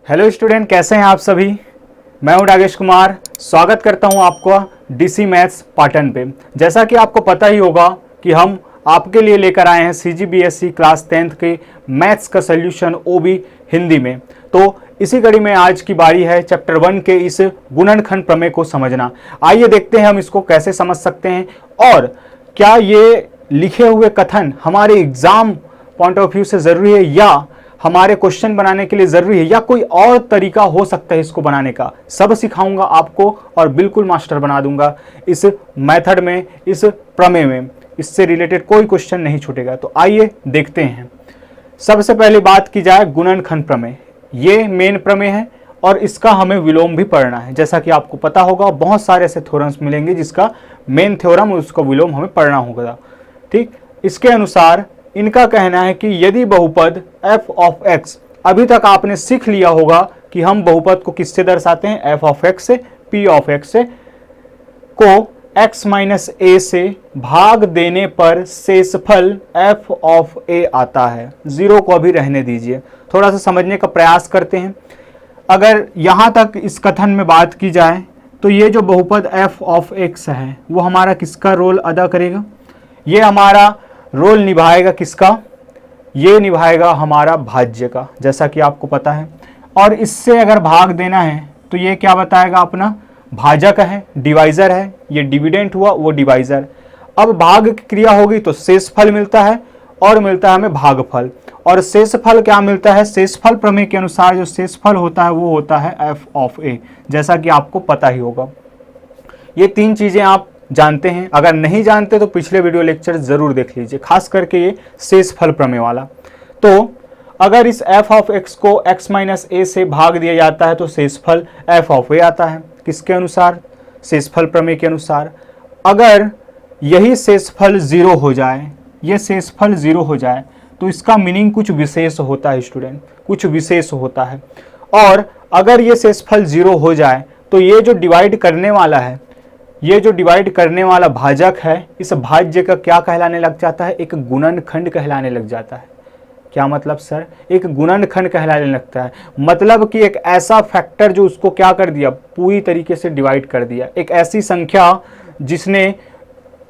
Hello student, कैसे हैं आप सभी। मैं हूं नागेश कुमार। स्वागत करता हूं आपको डीसी मैथ्स पाटन पे। जैसा कि आपको पता ही होगा कि हम आपके लिए लेकर आए हैं सीजीबीएसई क्लास 10th के मैथ्स का सोल्यूशन ओबी हिंदी में। तो इसी कड़ी में आज की बारी है चैप्टर 1 के इस गुणनखंड प्रमेय को समझना। आइए देखते हैं हम इसको कैसे समझ सकते हैं और क्या ये लिखे हुए कथन हमारे एग्जाम पॉइंट ऑफ व्यू से ज़रूरी है या हमारे क्वेश्चन बनाने के लिए ज़रूरी है या कोई और तरीका हो सकता है इसको बनाने का। सब सिखाऊंगा आपको और बिल्कुल मास्टर बना दूंगा इस मेथड में, इस प्रमेय में। इससे रिलेटेड कोई क्वेश्चन नहीं छूटेगा। तो आइए देखते हैं। सबसे पहले बात की जाए गुणनखंड प्रमेय। ये मेन प्रमेय है और इसका हमें विलोम भी पढ़ना है। जैसा कि आपको पता होगा बहुत सारे ऐसे थ्योरम्स मिलेंगे जिसका मेन थ्योरम और उसका विलोम हमें पढ़ना होगा। ठीक, इसके अनुसार इनका कहना है कि यदि बहुपद f ऑफ x, अभी तक आपने सीख लिया होगा कि हम बहुपद को किससे दर्शाते हैं, f ऑफ x से, p ऑफ x से, को x माइनस a से भाग देने पर शेषफल f ऑफ a आता है। जीरो को अभी रहने दीजिए, थोड़ा सा समझने का प्रयास करते हैं। अगर यहाँ तक इस कथन में बात की जाए तो ये जो बहुपद f ऑफ x है वो हमारा किसका रोल अदा करेगा, ये हमारा रोल निभाएगा किसका, ये निभाएगा हमारा भाज्य का, जैसा कि आपको पता है। और इससे अगर भाग देना है तो ये क्या बताएगा, अपना भाजक है, डिवाइजर है, ये डिविडेंट हुआ, वो डिवाइजर। अब भाग की क्रिया होगी तो शेषफल मिलता है और मिलता है हमें भागफल। और शेषफल क्या मिलता है, शेषफल प्रमेय के अनुसार जो शेषफल होता है वो होता है f ऑफ a, जैसा कि आपको पता ही होगा। ये तीन चीजें आप जानते हैं। अगर नहीं जानते तो पिछले वीडियो लेक्चर जरूर देख लीजिए, खास करके ये शेषफल प्रमेय वाला। तो अगर इस f ऑफ x को x माइनस a से भाग दिया जाता है तो शेषफल f ऑफ a आता है। किसके अनुसार, शेषफल प्रमेय के अनुसार। अगर यही शेषफल 0 हो जाए, ये शेषफल 0 हो जाए तो इसका मीनिंग कुछ विशेष होता है स्टूडेंट, कुछ विशेष होता है। और अगर ये शेषफल 0 हो जाए तो ये जो डिवाइड करने वाला है, ये जो डिवाइड करने वाला भाजक है, इस भाज्य का क्या कहलाने लग जाता है, एक गुणनखंड कहलाने लग जाता है। क्या मतलब सर, एक गुणनखंड कहलाने लगता है। मतलब कि एक ऐसा फैक्टर जो उसको क्या कर दिया, पूरी तरीके से डिवाइड कर दिया। एक ऐसी संख्या जिसने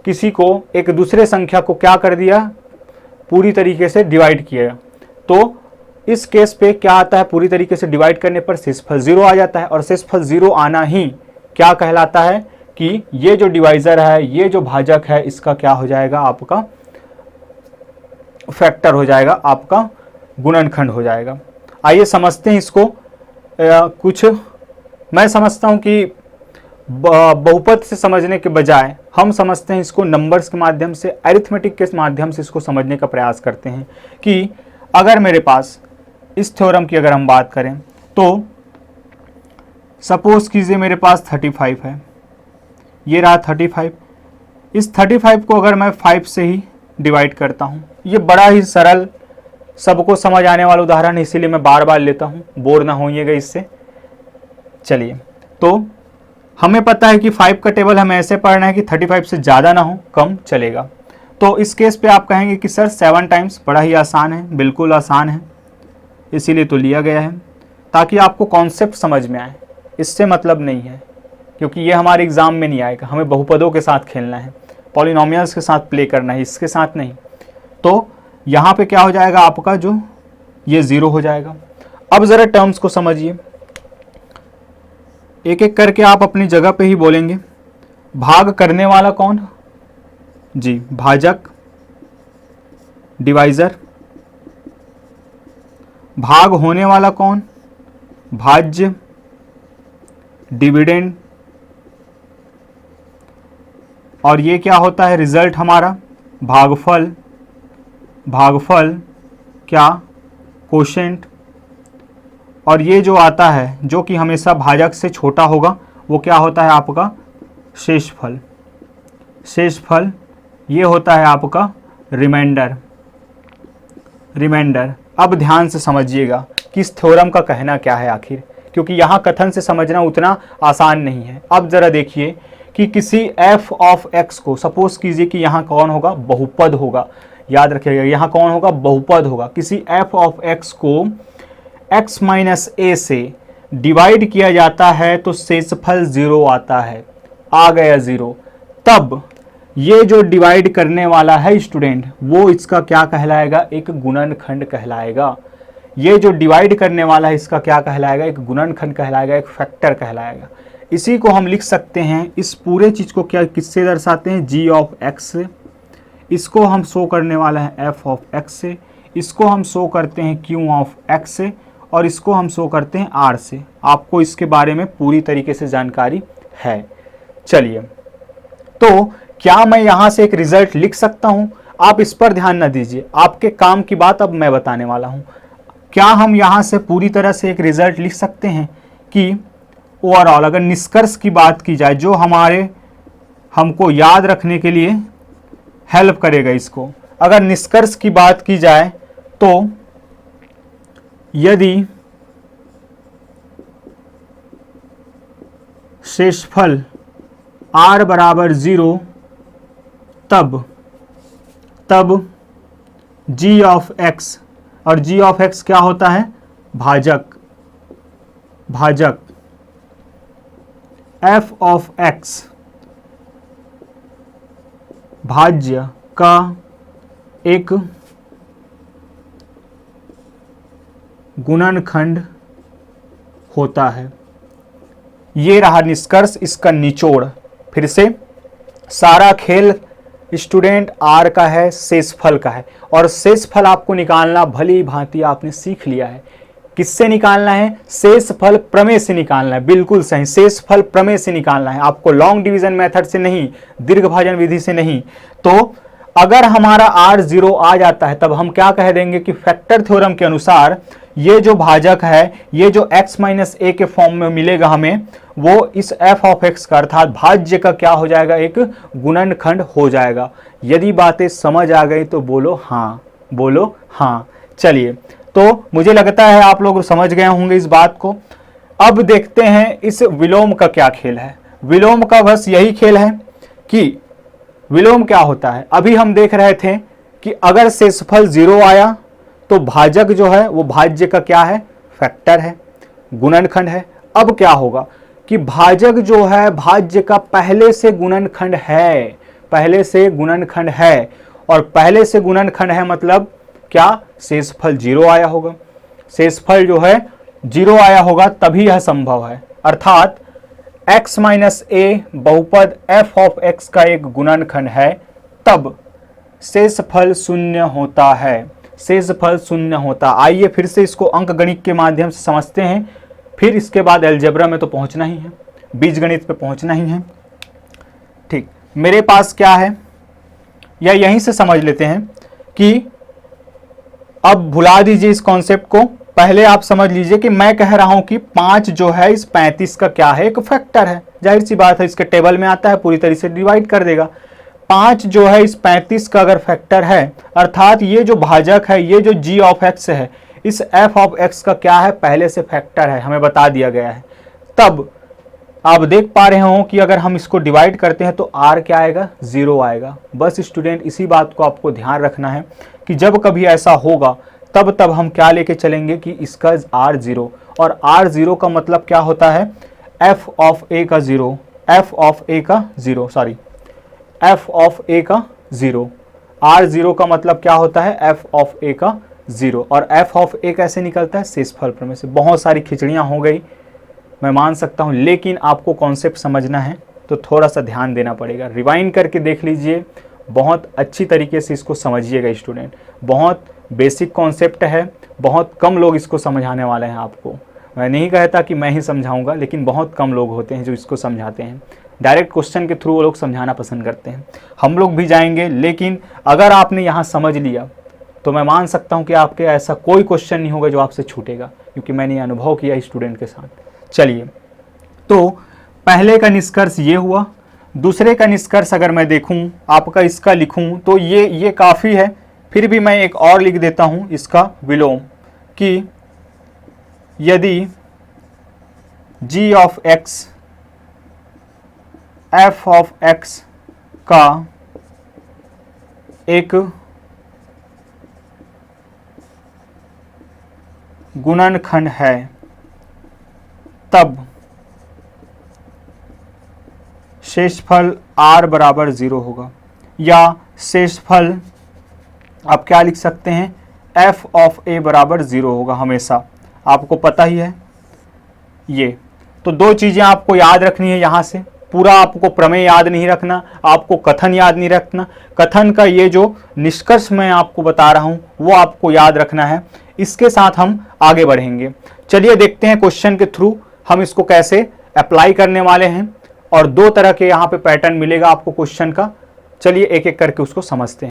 किसी को एक दूसरे संख्या को क्या कर दिया, पूरी तरीके से डिवाइड किया। तो इस केस पे क्या आता है, पूरी तरीके से डिवाइड करने पर शेषफल 0 आ जाता है। और शेषफल 0 आना ही क्या कहलाता है कि ये जो डिवाइजर है, ये जो भाजक है, इसका क्या हो जाएगा, आपका फैक्टर हो जाएगा, आपका गुणनखंड हो जाएगा। आइए समझते हैं इसको। कुछ मैं समझता हूं कि बहुपद से समझने के बजाय हम समझते हैं इसको नंबर्स के माध्यम से, अरिथमेटिक के माध्यम से इसको समझने का प्रयास करते हैं। कि अगर मेरे पास इस थ्योरम की अगर हम बात करें तो सपोज कीजिए मेरे पास 35 है, ये रहा 35। इस 35 को अगर मैं 5 से ही डिवाइड करता हूँ, ये बड़ा ही सरल सबको समझ आने वाला उदाहरण है, इसीलिए मैं बार बार लेता हूँ, बोर ना होइएगा इससे। चलिए, तो हमें पता है कि 5 का टेबल हमें ऐसे पढ़ना है कि 35 से ज़्यादा ना हो, कम चलेगा। तो इस केस पे आप कहेंगे कि सर 7 टाइम्स, बड़ा ही आसान है। बिल्कुल आसान है, इसीलिए तो लिया गया है ताकि आपको कॉन्सेप्ट समझ में आए। इससे मतलब नहीं है क्योंकि ये हमारे एग्जाम में नहीं आएगा, हमें बहुपदों के साथ खेलना है, पॉलिनोमियल्स के साथ प्ले करना है, इसके साथ नहीं। तो यहाँ पे क्या हो जाएगा आपका, जो ये 0 हो जाएगा। अब ज़रा टर्म्स को समझिए, एक एक करके आप अपनी जगह पे ही बोलेंगे। भाग करने वाला कौन जी, भाजक, डिवाइजर। भाग होने वाला कौन, भाज्य, डिविडेंड। और ये क्या होता है, रिजल्ट हमारा भागफल। भागफल क्या, कोशेंट। और ये जो आता है जो कि हमेशा भाजक से छोटा होगा वो क्या होता है आपका, शेषफल। शेषफल ये होता है आपका रिमाइंडर। रिमाइंडर। अब ध्यान से समझिएगा कि इस थ्योरम का कहना क्या है आखिर, क्योंकि यहाँ कथन से समझना उतना आसान नहीं है। अब जरा देखिए कि किसी f ऑफ x को सपोज कीजिए कि यहाँ कौन होगा, बहुपद होगा। याद रखिएगा यहाँ कौन होगा, बहुपद होगा। किसी f ऑफ x को x माइनस ए से डिवाइड किया जाता है तो शेषफल 0 आता है, आ गया 0। तब ये जो डिवाइड करने वाला है स्टूडेंट, वो इसका क्या कहलाएगा, एक गुणनखंड कहलाएगा। ये जो डिवाइड करने वाला है इसका क्या कहलाएगा, एक गुणनखंड कहलाएगा, एक फैक्टर कहलाएगा। इसी को हम लिख सकते हैं, इस पूरे चीज को क्या किससे दर्शाते हैं, g ऑफ x से। इसको हम शो करने वाला है f ऑफ x से। इसको हम शो करते हैं q ऑफ x से, और इसको हम शो करते हैं r से। आपको इसके बारे में पूरी तरीके से जानकारी है। चलिए, तो क्या मैं यहां से एक रिजल्ट लिख सकता हूं? आप इस पर ध्यान न दीजिए, आपके काम की बात अब मैं बताने वाला हूं। क्या हम यहां से पूरी तरह से एक रिजल्ट लिख सकते हैं कि ओवरऑल अगर निष्कर्ष की बात की जाए, जो हमको याद रखने के लिए हेल्प करेगा, इसको अगर निष्कर्ष की बात की जाए तो यदि शेषफल r बराबर 0 तब g ऑफ x, और g ऑफ x क्या होता है, भाजक f ऑफ x भाज्य का एक गुणनखंड होता है। ये रहा निष्कर्ष, इसका निचोड़। फिर से सारा खेल स्टूडेंट r का है, शेषफल का है, और शेषफल आपको निकालना भली भांति आपने सीख लिया है। किससे निकालना है, शेषफल प्रमेय से निकालना है। बिल्कुल सही, शेषफल प्रमेय से निकालना है आपको, लॉन्ग डिवीजन मेथड से नहीं, दीर्घभाजन विधि से नहीं। तो अगर हमारा r 0 आ जाता है तब हम क्या कह देंगे कि फैक्टर थ्योरम के अनुसार ये जो भाजक है, ये जो x माइनस ए के फॉर्म में मिलेगा हमें, वो इस f ऑफ x का अर्थात भाज्य का क्या हो जाएगा, एक गुणनखंड हो जाएगा। यदि बातें समझ आ गई तो बोलो हाँ। चलिए, तो मुझे लगता है आप लोग समझ गए होंगे इस बात को। अब देखते हैं इस विलोम का क्या खेल है। विलोम का बस यही खेल है कि विलोम क्या होता है। अभी हम देख रहे थे कि अगर शेषफल 0 आया तो भाजक जो है वो भाज्य का क्या है, फैक्टर है, गुणनखंड है। अब क्या होगा कि भाजक जो है भाज्य का पहले से गुणनखंड है, और पहले से गुणनखंड है मतलब क्या, शेषफल 0 आया होगा। शेषफल जो है 0 आया होगा तभी यह संभव है, अर्थात x माइनस ए बहुपद f ऑफ x का एक गुणनखंड है, तब शेषफल 0 होता है। शेषफल 0 होता। आइए फिर से इसको अंकगणित के माध्यम से समझते हैं, फिर इसके बाद अलजेब्रा में तो पहुंचना ही है, बीजगणित पे पहुंचना ही है। ठीक, मेरे पास क्या है, या यहीं से समझ लेते हैं कि अब भुला दीजिए इस कॉन्सेप्ट को। पहले आप समझ लीजिए कि मैं कह रहा हूं कि 5 जो है इस 35 का क्या है, एक फैक्टर है। जाहिर सी बात है, इसके टेबल में आता है, पूरी तरीके से डिवाइड कर देगा। 5 जो है इस 35 का अगर फैक्टर है, अर्थात ये जो भाजक है, ये जो g ऑफ x है, इस f ऑफ x का क्या है, पहले से फैक्टर है, हमें बता दिया गया है। तब आप देख पा रहे हो कि अगर हम इसको डिवाइड करते हैं तो r क्या आएगा, 0 आएगा। बस स्टूडेंट इसी बात को आपको ध्यान रखना है कि जब कभी ऐसा होगा तब हम क्या लेके चलेंगे कि इसका r0, और r0 का मतलब क्या होता है, f ऑफ a का 0, f ऑफ a का 0, सॉरी f ऑफ a का 0। r0 का मतलब क्या होता है, f ऑफ a का 0। और f ऑफ a कैसे निकलता है, शेषफल प्रमेय से। बहुत सारी खिचड़ियाँ हो गई, मैं मान सकता हूँ, लेकिन आपको कॉन्सेप्ट समझना है तो थोड़ा सा ध्यान देना पड़ेगा। रिवाइंड करके देख लीजिए, बहुत अच्छी तरीके से इसको समझिएगा स्टूडेंट। बहुत बेसिक कॉन्सेप्ट है, बहुत कम लोग इसको समझाने वाले हैं आपको। मैं नहीं कहता कि मैं ही समझाऊंगा, लेकिन बहुत कम लोग होते हैं जो इसको समझाते हैं। डायरेक्ट क्वेश्चन के थ्रू वो लोग समझाना पसंद करते हैं। हम लोग भी जाएंगे, लेकिन अगर आपने यहाँ समझ लिया तो मैं मान सकता हूँ कि आपके ऐसा कोई क्वेश्चन नहीं होगा जो आपसे छूटेगा, क्योंकि मैंने अनुभव किया स्टूडेंट के साथ। चलिए, तो पहले का निष्कर्ष ये हुआ। दूसरे का निष्कर्ष अगर मैं देखूं, आपका इसका लिखूं तो ये काफ़ी है। फिर भी मैं एक और लिख देता हूं इसका विलोम, कि यदि g of x f of x का एक गुणनखंड है तब शेषफल r बराबर 0 होगा, या शेषफल आप क्या लिख सकते हैं, f ऑफ a बराबर 0 होगा हमेशा, आपको पता ही है ये। तो दो चीज़ें आपको याद रखनी है यहाँ से, पूरा आपको प्रमेय याद नहीं रखना, आपको कथन याद नहीं रखना, कथन का ये जो निष्कर्ष मैं आपको बता रहा हूँ वो आपको याद रखना है। इसके साथ हम आगे बढ़ेंगे। चलिए देखते हैं क्वेश्चन के थ्रू हम इसको कैसे अप्लाई करने वाले हैं, और दो तरह के यहाँ पे पैटर्न मिलेगा आपको क्वेश्चन का। चलिए एक एक करके उसको समझते हैं।